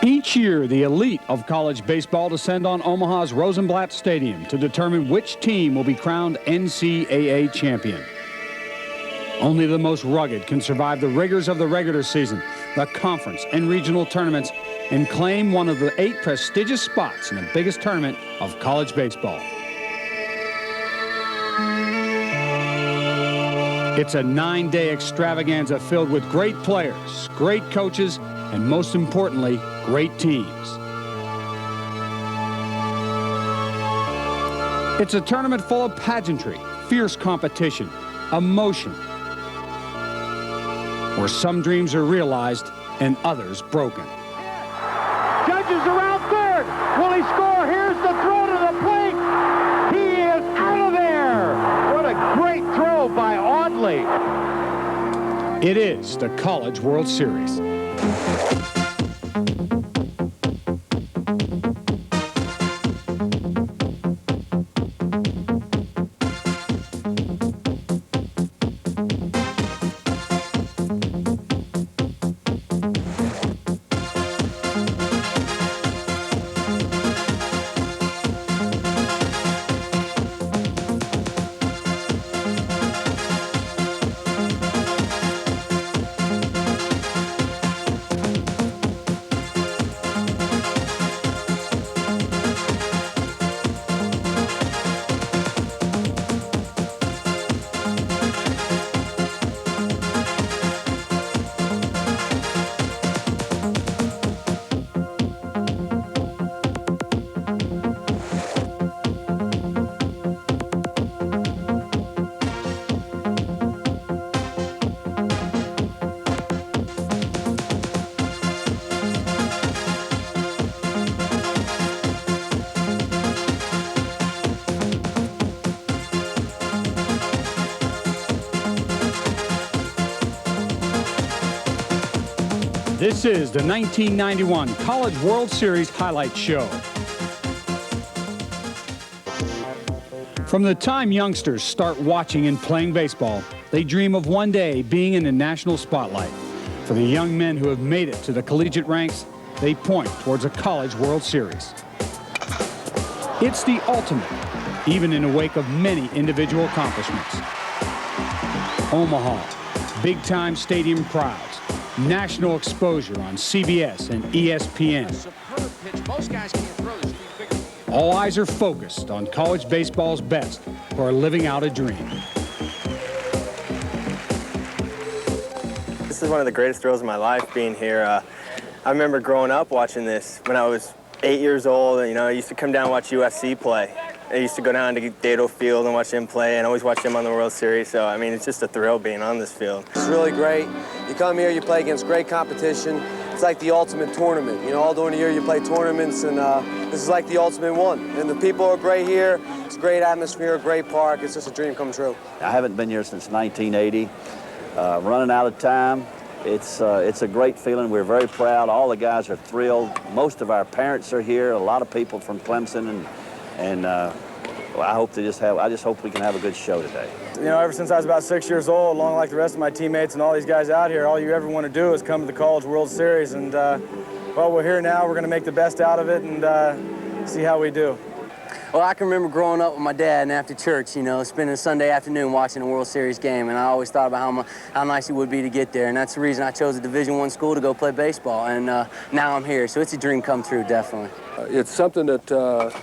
Each year, the elite of college baseball descend on Omaha's Rosenblatt Stadium to determine which team will be crowned NCAA champion. Only the most rugged can survive the rigors of the regular season, the conference and regional tournaments, and claim one of the 8 prestigious spots in the biggest tournament of college baseball. It's a 9-day extravaganza filled with great players, great coaches, and most importantly, great teams. It's a tournament full of pageantry, fierce competition, emotion, where some dreams are realized and others broken. Judges around third. Will he score? Here's the throw to the plate. He is out of there. What a great throw by Audley. It is the College World Series. This is the 1991 College World Series Highlight Show. From the time youngsters start watching and playing baseball, they dream of one day being in the national spotlight. For the young men who have made it to the collegiate ranks, they point towards a College World Series. It's the ultimate, even in the wake of many individual accomplishments. Omaha, big-time stadium crowds, national exposure on CBS and ESPN. All eyes are focused on college baseball's best who are living out a dream. This is one of the greatest thrills of my life, being here. I remember growing up watching this when I was 8 years old. You know, I used to come down and watch USC play. I used to go down to Dado Field and watch him play, and always watch him on the World Series. So, I mean, it's just a thrill being on this field. It's really great. You come here, you play against great competition. It's like the ultimate tournament. You know, all during the year you play tournaments, and this is like the ultimate one. And the people are great here. It's a great atmosphere, a great park. It's just a dream come true. I haven't been here since 1980. Running out of time. It's a great feeling. We're very proud. All the guys are thrilled. Most of our parents are here. A lot of people from Clemson, and I just hope we can have a good show today. You know, ever since I was about 6 years old, along like the rest of my teammates and all these guys out here, all you ever want to do is come to the College World Series. And, well, we're here now. We're going to make the best out of it and see how we do. Well, I can remember growing up with my dad and after church, you know, spending a Sunday afternoon watching a World Series game, and I always thought about how nice it would be to get there, and that's the reason I chose a Division I school to go play baseball, and now I'm here, so it's a dream come true, definitely. It's something that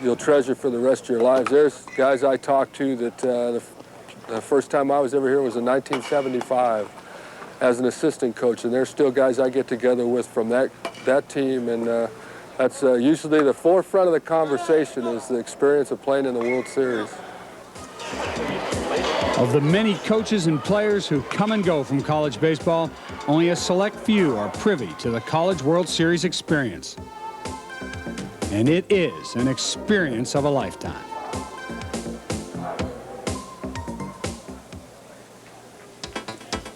you'll treasure for the rest of your lives. There's guys I talked to that the first time I was ever here was in 1975 as an assistant coach, and there's still guys I get together with from that team, and that's usually the forefront of the conversation is the experience of playing in the World Series. Of the many coaches and players who come and go from college baseball, only a select few are privy to the College World Series experience. And it is an experience of a lifetime.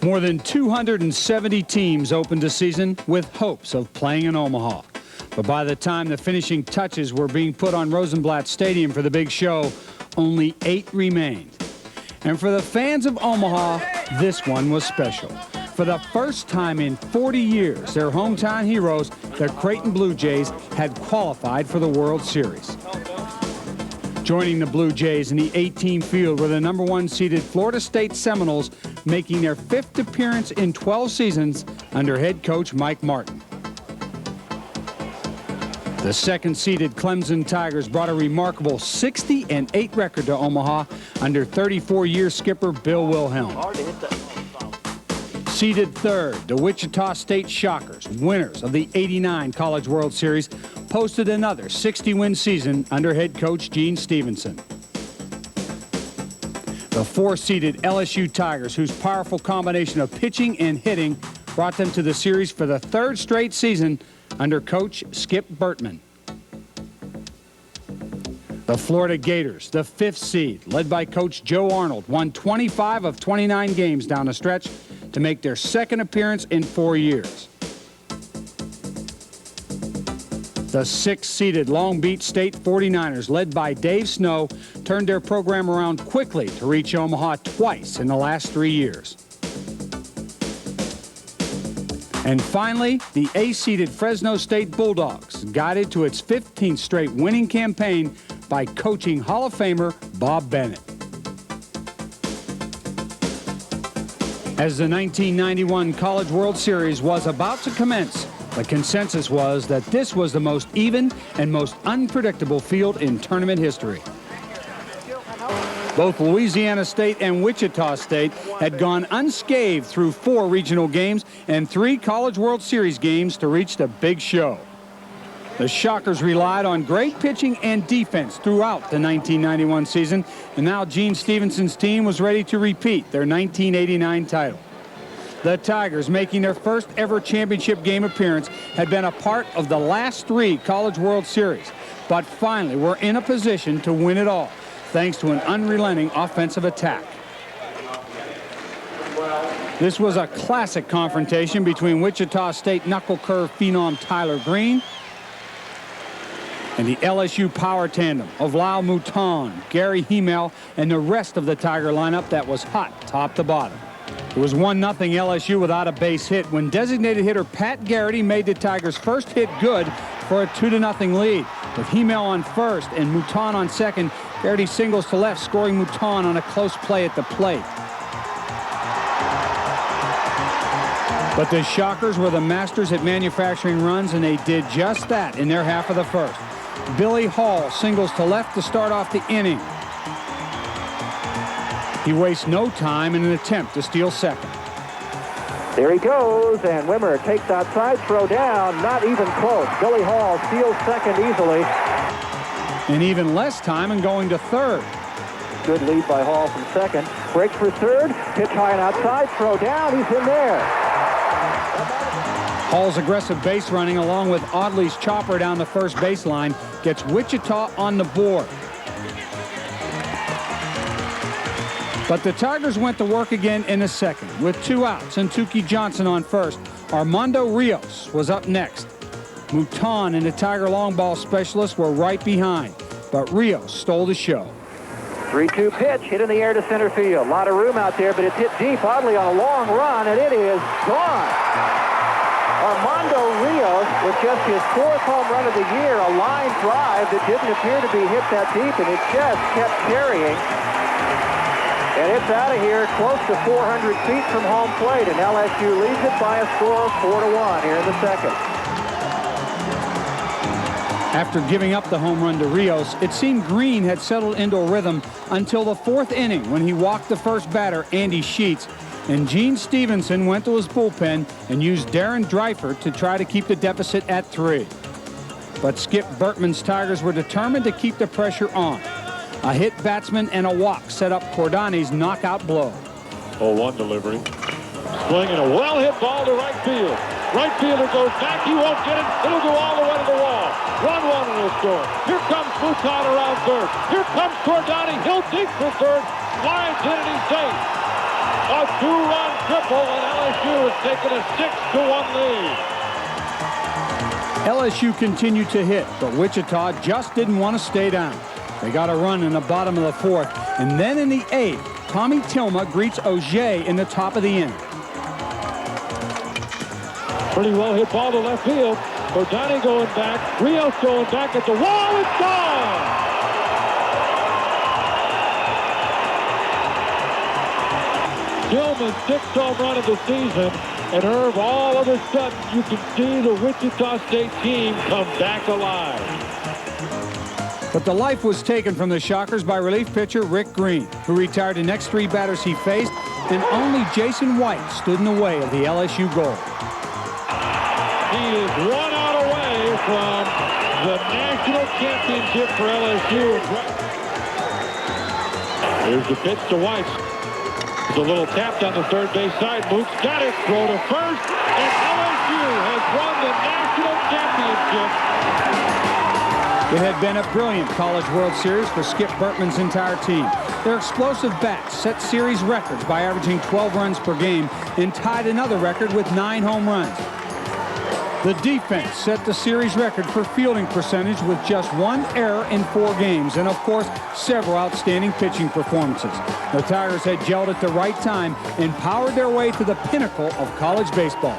More than 270 teams opened the season with hopes of playing in Omaha. But by the time the finishing touches were being put on Rosenblatt Stadium for the big show, only 8 remained. And for the fans of Omaha, this one was special. For the first time in 40 years, their hometown heroes, the Creighton Blue Jays, had qualified for the World Series. Joining the Blue Jays in the 18 field were the #1 seeded Florida State Seminoles, making their 5th appearance in 12 seasons under head coach Mike Martin. The 2nd seeded Clemson Tigers brought a remarkable 60-8 record to Omaha under 34-year skipper Bill Wilhelm. Seeded 3rd, the Wichita State Shockers, winners of the '89 College World Series, posted another 60-win season under head coach Gene Stevenson. The 4th-seeded LSU Tigers, whose powerful combination of pitching and hitting brought them to the series for the 3rd straight season under coach Skip Bertman. The Florida Gators, the 5th seed, led by coach Joe Arnold, won 25 of 29 games down the stretch to make their 2nd appearance in 4 years. The 6th-seeded Long Beach State 49ers, led by Dave Snow, turned their program around quickly to reach Omaha twice in the last 3 years. And finally, the A-seeded Fresno State Bulldogs, guided to its 15th straight winning campaign by coaching Hall of Famer Bob Bennett. As the 1991 College World Series was about to commence, the consensus was that this was the most even and most unpredictable field in tournament history. Both Louisiana State and Wichita State had gone unscathed through 4 regional games and 3 College World Series games to reach the big show. The Shockers relied on great pitching and defense throughout the 1991 season, and now Gene Stevenson's team was ready to repeat their 1989 title. The Tigers, making their first ever championship game appearance, had been a part of the last 3 College World Series, but finally were in a position to win it all, thanks to an unrelenting offensive attack. This was a classic confrontation between Wichita State knuckle curve phenom Tyler Green and the LSU power tandem of Lyle Mouton, Gary Hemel, and the rest of the Tiger lineup that was hot top to bottom. It was 1-0 LSU without a base hit when designated hitter Pat Garrity made the Tigers' first hit good for a 2-0 lead. With Hemel on first and Mouton on second, Garrity singles to left, scoring Mouton on a close play at the plate. But the Shockers were the masters at manufacturing runs, and they did just that in their half of the first. Billy Hall singles to left to start off the inning. He wastes no time in an attempt to steal second. There he goes, and Wimmer takes outside, throw down, not even close. Billy Hall steals second easily. And even less time in going to third. Good lead by Hall from second. Breaks for third, pitch high and outside, throw down, he's in there. Hall's aggressive base running, along with Audley's chopper down the first baseline, gets Wichita on the board. But the Tigers went to work again in the second. With 2 outs and Tukey Johnson on first, Armando Rios was up next. Mouton and the Tiger long ball specialists were right behind, but Rios stole the show. 3-2 pitch, hit in the air to center field. A lot of room out there, but it's hit deep. Audley on a long run, and it is gone. Armando Rios with just his 4th home run of the year, a line drive that didn't appear to be hit that deep, and it just kept carrying. And it's out of here close to 400 feet from home plate, and LSU leads it by a score of 4-1 here in the second. After giving up the home run to Rios, it seemed Green had settled into a rhythm until the 4th inning when he walked the first batter, Andy Sheets, and Gene Stevenson went to his bullpen and used Darren Dreifert to try to keep the deficit at 3. But Skip Bertman's Tigers were determined to keep the pressure on. A hit batsman and a walk set up Cordani's knockout blow. 0-1 delivery. Swing and a well-hit ball to right field. Right fielder goes back. He won't get it. It'll go all the way to the wall. 1-1 in the score. Here comes Mouton around third. Here comes Cordani. He'll dig for third. Slides in and he's safe. A 2-run triple, and LSU has taken a 6-1 lead. LSU continued to hit, but Wichita just didn't want to stay down. They got a run in the bottom of the 4th, and then in the 8th, Tommy Tilma greets Auger in the top of the inning. Pretty well hit ball to left field. Ordani going back. Rios going back at the wall. It's gone! Gilman's 6th home run of the season. And Herb, all of a sudden, you can see the Wichita State team come back alive. But the life was taken from the Shockers by relief pitcher Rick Green, who retired the next 3 batters he faced, and only Jason White stood in the way of the LSU goal. He is 1 out away from the national championship for LSU. Here's the pitch to White. It's a little tap down the third base side. Moose got it. Throw to first. And LSU has won the national championship. It had been a brilliant College World Series for Skip Bertman's entire team. Their explosive bats set series records by averaging 12 runs per game and tied another record with 9 home runs. The defense set the series record for fielding percentage with just 1 error in 4 games, and of course, several outstanding pitching performances. The Tigers had gelled at the right time and powered their way to the pinnacle of college baseball.